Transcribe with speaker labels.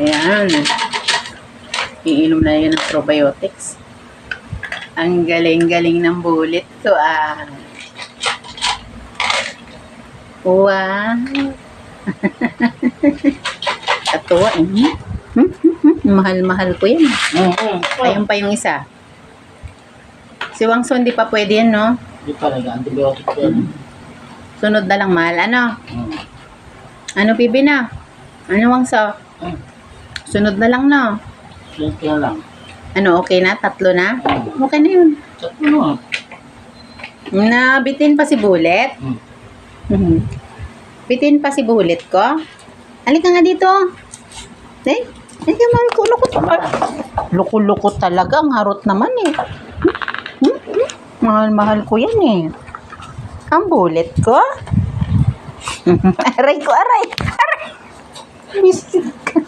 Speaker 1: Ayan. Iinom na yun ng probiotics. Ang galing-galing ng bulit ko ah. Wow. Katuwa eh. Mahal-mahal ko yan. Ayun pa yung isa. Si Wangson, di pa pwede yan, no?
Speaker 2: Di pa, nag-antibiotic yan.
Speaker 1: Sunod na lang, mahal. Ano? Ano, Bibi na? Ano, Wangso? Sunod na lang, no?
Speaker 2: Sunod na lang.
Speaker 1: Ano, okay na? 3 na? Okay na yun.
Speaker 2: 3 na.
Speaker 1: Nabitin pa si Bullet? Bitin pa si Bullet ko? Halika nga dito. Eh? Halika, mahal ko. Loko-loko talaga. Ang harot naman eh. Mahal-mahal ko yan eh. Ang Bullet ko? Aray ko, aray! Aray! Bisik ka.